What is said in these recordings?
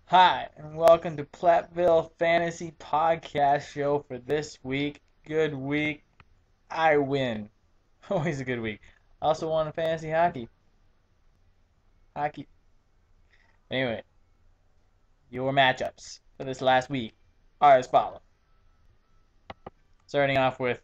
Hi, and welcome to Platteville Fantasy Podcast Show for this week. Good week. I win. Always a good week. Also won fantasy hockey. Hockey. Anyway, your matchups for this last week are as follows. Starting off with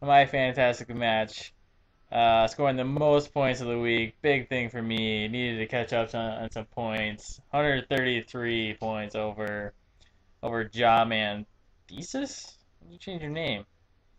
my fantastic match. Scoring the most points of the week. Big thing for me. Needed to catch up on some points. 133 points over Jawman Thesis? Did you change your name?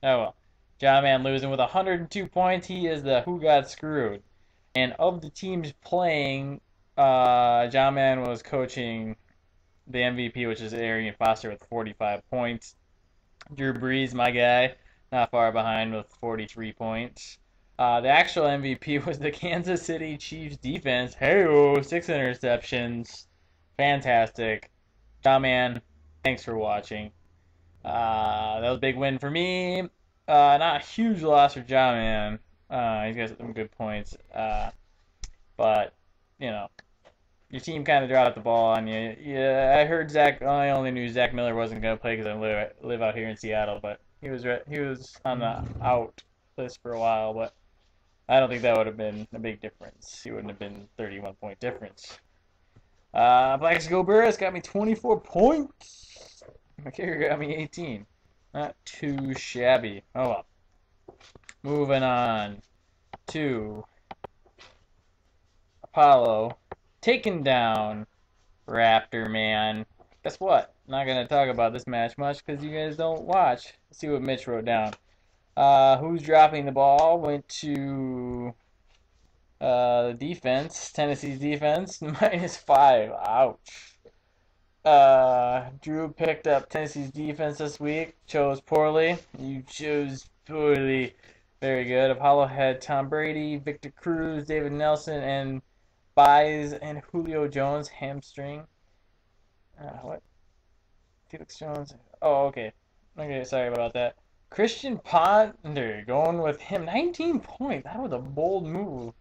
Oh well. Jawman losing with 102 points. He is the who got screwed. And of the teams playing, Jawman was coaching the MVP, which is Arian Foster with 45 points. Drew Brees, my guy, not far behind with 43 points. The actual MVP was the Kansas City Chiefs defense. Hey-oh, 6 interceptions. Fantastic. Jawman, thanks for watching. That was a big win for me. Not a huge loss for Jawman. He's got some good points. But, you know, your team kind of dropped the ball on you. Yeah, I heard I only knew Zach Miller wasn't going to play because I live out here in Seattle, but he was on the out list for a while, but I don't think that would have been a big difference. He wouldn't have been 31-point difference. Black Burris got me 24 points. My kicker got me 18. Not too shabby. Oh well. Moving on to Apollo taking down Raptor Man. Guess what? I'm not going to talk about this match much because you guys don't watch. Let's see what Mitch wrote down. Who's dropping the ball? Went to the defense. Tennessee's defense. -5. Ouch. Drew picked up Tennessee's defense this week. Chose poorly. You chose poorly. Very good. Apollo had Tom Brady, Victor Cruz, David Nelson, and Baez and Julio Jones hamstring. What? Felix Jones. Oh, okay. Okay, sorry about that. Christian Ponder going with him. 19 points. That was a bold move.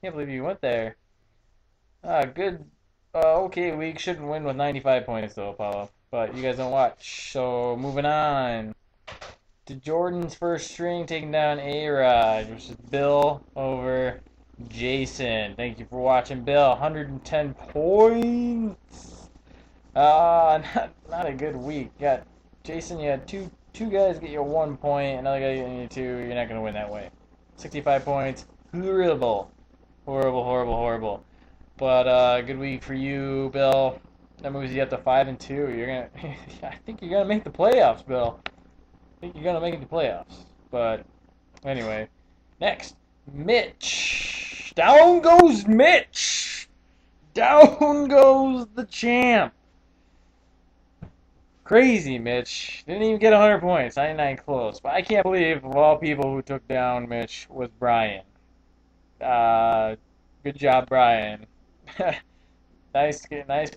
Can't believe you went there. Good. Okay, we shouldn't win with 95 points though, Apollo. But you guys don't watch. So moving on to Jordan's first string taking down A-Rod, which is Bill over Jason. Thank you for watching, Bill. 110 points. Not a good week. Got Jason. You had two guys get you 1 point. Another guy getting you 2. You're not gonna win that way. 65 points. Horrible. Horrible. But good week for you, Bill. That moves you up to 5-2. You're gonna. I think you're gonna make the playoffs, Bill. I think you're gonna make the playoffs. But anyway, next, Mitch. Down goes Mitch. Down goes the champ. Crazy, Mitch. Didn't even get 100 points. 99 close. But I can't believe of all people who took down Mitch was Brian. Good job, Brian. Nice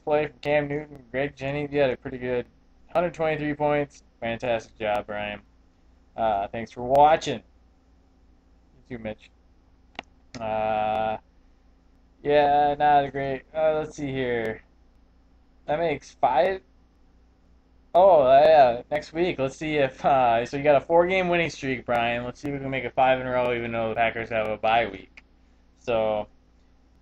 play from Cam Newton, Greg Jennings. You had a pretty good 123 points. Fantastic job, Brian. Thanks for watching. You too, Mitch. Yeah, not a great. Let's see here. That makes 5. Oh, yeah, next week. Let's see if. So you got a 4-game winning streak, Brian. Let's see if we can make it 5 in a row, even though the Packers have a bye week. So,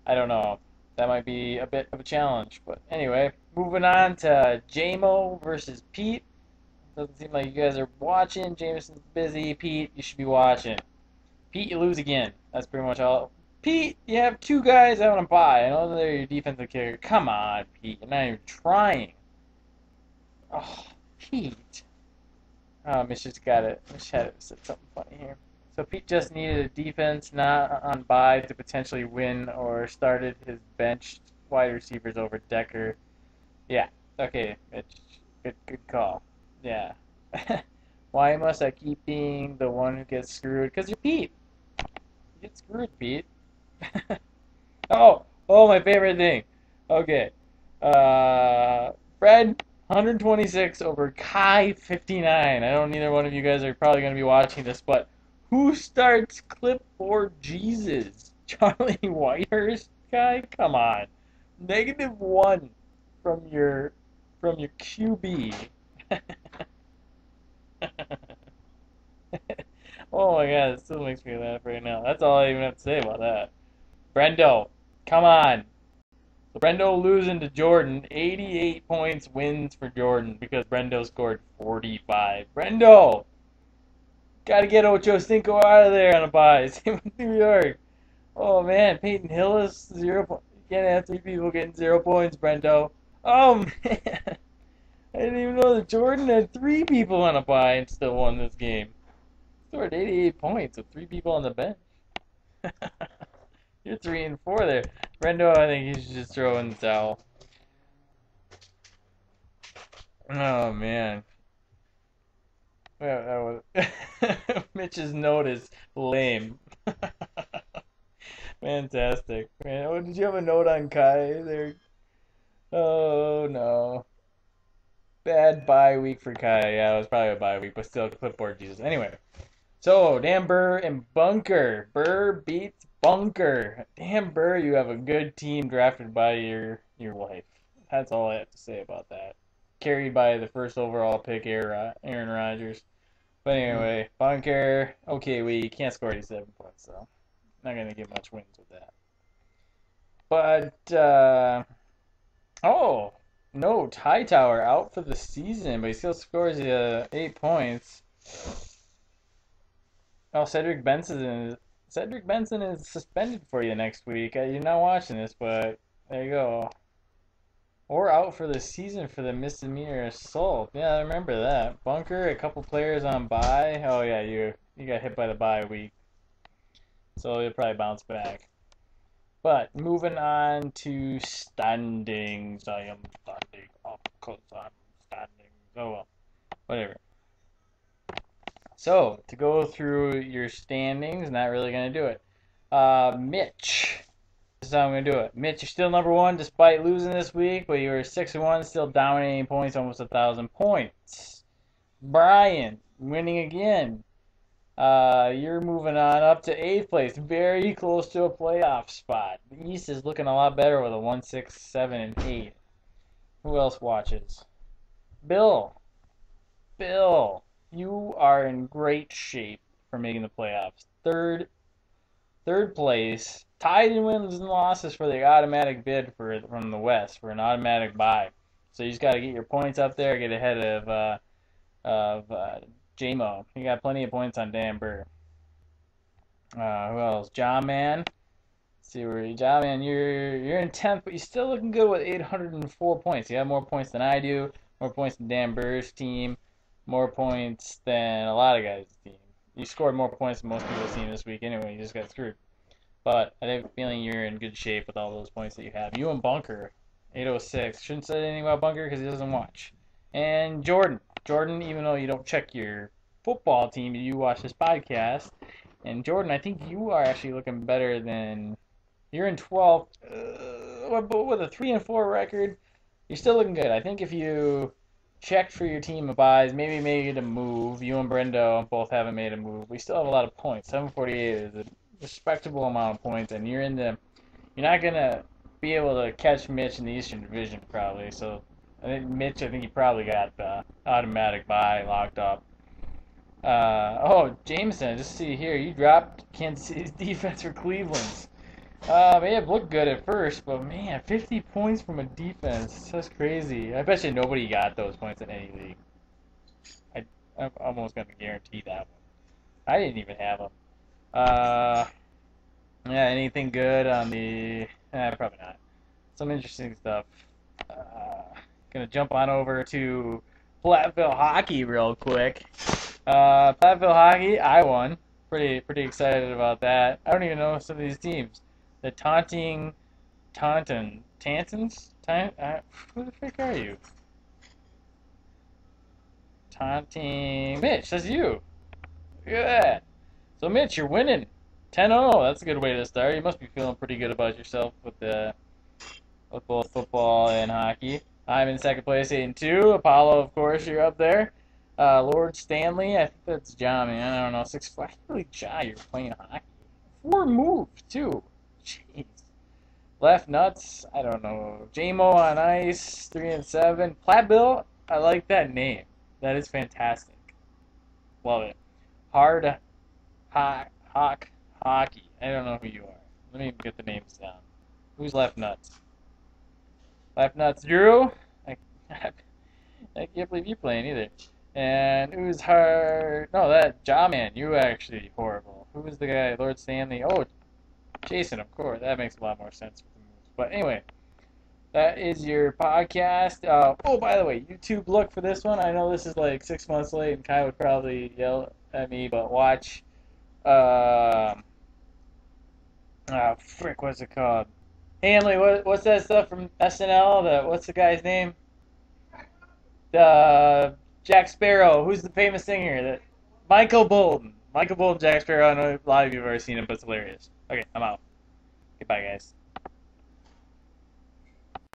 I don't know. That might be a bit of a challenge. But anyway, moving on to JMO versus Pete. Doesn't seem like you guys are watching. Jameson's busy. Pete, you should be watching. Pete, you lose again. That's pretty much all. Pete, you have 2 guys out on a bye. I know they're your defensive kicker. Come on, Pete. You're not even trying. Oh, Pete. Oh, Mitch just got it. Mitch had said something funny here. So Pete just needed a defense not on bye to potentially win, or started his benched wide receivers over Decker. Yeah. Okay, Mitch. Good call. Yeah. Why must I keep being the one who gets screwed? Because you're Pete. You get screwed, Pete. Oh, my favorite thing. Okay. Fred, 126 over Kai, 59. I know neither one of you guys are probably going to be watching this, but who starts clipboard Jesus? Charlie Whitehurst guy? Come on. -1 from your QB. Oh my god, it still makes me laugh right now. That's all I even have to say about that. Brendo, come on. Brendo losing to Jordan. 88 points wins for Jordan because Brendo scored 45. Brendo! Gotta get Ocho Cinco out of there on a bye. Same with New York. Oh man, Peyton Hillis, 0 points. You can't have three people getting 0 points, Brendo. Oh man! I didn't even know that Jordan had three people on a bye and still won this game. Scored 88 points with three people on the bench. You're 3-4 there. Brendo, I think you should just throw in the towel. Oh man. That was Mitch's note is lame. Fantastic. Man, oh, did you have a note on Kai there? Oh no. Bad bye week for Kai. Yeah, it was probably a bye week, but still clipboard Jesus. Anyway. So, Dan Burr and Bunker. Burr beats Bunker. Damn Burr, you have a good team drafted by your wife. That's all I have to say about that. Carried by the first overall pick, Aaron Rodgers. But anyway, Bunker, okay, we can't score 87 points, so not going to get much wins with that. But, oh, no, Hightower out for the season, but he still scores 8 points. Oh, Cedric Benson is suspended for you next week. You're not watching this, but there you go. Or out for the season for the misdemeanor assault. Yeah, I remember that. Bunker, a couple players on bye. Oh yeah, you got hit by the bye week, so you'll probably bounce back. But moving on to standings. I am standing up because I'm standing. Oh well, whatever. So, to go through your standings, not really going to do it. Mitch. This is how I'm going to do it. Mitch, you're still number one despite losing this week, but you were 6-1, still dominating points, almost 1,000 points. Brian, winning again. You're moving on up to 8th place, very close to a playoff spot. The East is looking a lot better with a 1, 6, 7, and 8. Who else watches? Bill. You are in great shape for making the playoffs. Third place, tied in wins and losses for the automatic bid from the West for an automatic bye. So you just got to get your points up there, get ahead of J-Mo. You got plenty of points on Dan Burr. Who else? John Man. Let's see where John Man. You're in 10th, but you're still looking good with 804 points. You have more points than I do, more points than Dan Burr's team. More points than a lot of guys' team. You scored more points than most people's team this week anyway. You just got screwed. But I have a feeling you're in good shape with all those points that you have. You and Bunker, 806. Shouldn't say anything about Bunker because he doesn't watch. And Jordan, even though you don't check your football team, you watch this podcast. And Jordan, I think you are actually looking better than... You're in 12th, but with a 3-4 record. You're still looking good. I think if you... checked for your team of buys, maybe made a move. You and Brendo both haven't made a move. We still have a lot of points. 748 is a respectable amount of points, and you're not gonna be able to catch Mitch in the Eastern Division probably. So I think he probably got the automatic buy locked up. Jameson, just see here, you dropped Kansas City's defense for Cleveland's. May have looked good at first, but man, 50 points from a defense. That's crazy. I bet you nobody got those points in any league. I'm almost going to guarantee that one. I didn't even have them. Yeah, anything good on the... probably not. Some interesting stuff. Going to jump on over to Platteville Hockey real quick. Platteville Hockey, I won. Pretty excited about that. I don't even know some of these teams. The Tantons? Who the frick are you? Taunting. Mitch, that's you. Look at that. So, Mitch, you're winning. 10-0. That's a good way to start. You must be feeling pretty good about yourself with both football and hockey. I'm in second place, 8-2. Apollo, of course, you're up there. Lord Stanley, I think that's John, man. I don't know. 6'5". Really, John, you're playing hockey. 4 moves, too. Jeez. Left nuts. I don't know. JMO on ice. 3-7. Platteville. I like that name. That is fantastic. Love it. Hard Hawk Hockey. I don't know who you are. Let me get the names down. Who's left nuts? Left nuts. Drew. I, I can't believe you're playing either. And who's hard? No, that Jawman. You actually horrible. Who was the guy? Lord Stanley. Oh, Jason. Of course. That makes a lot more sense with the moves. But anyway, that is your podcast. Oh, by the way, YouTube look for this one. I know this is like 6 months late, and Kai would probably yell at me, but watch. Frick, what's it called? Hanley, what's that stuff from SNL? What's the guy's name? Jack Sparrow. Who's the famous singer? Michael Bolton. Michael Bolton, Jack Sparrow. I know a lot of you have already seen him, but it's hilarious. Okay, I'm out. Goodbye, guys.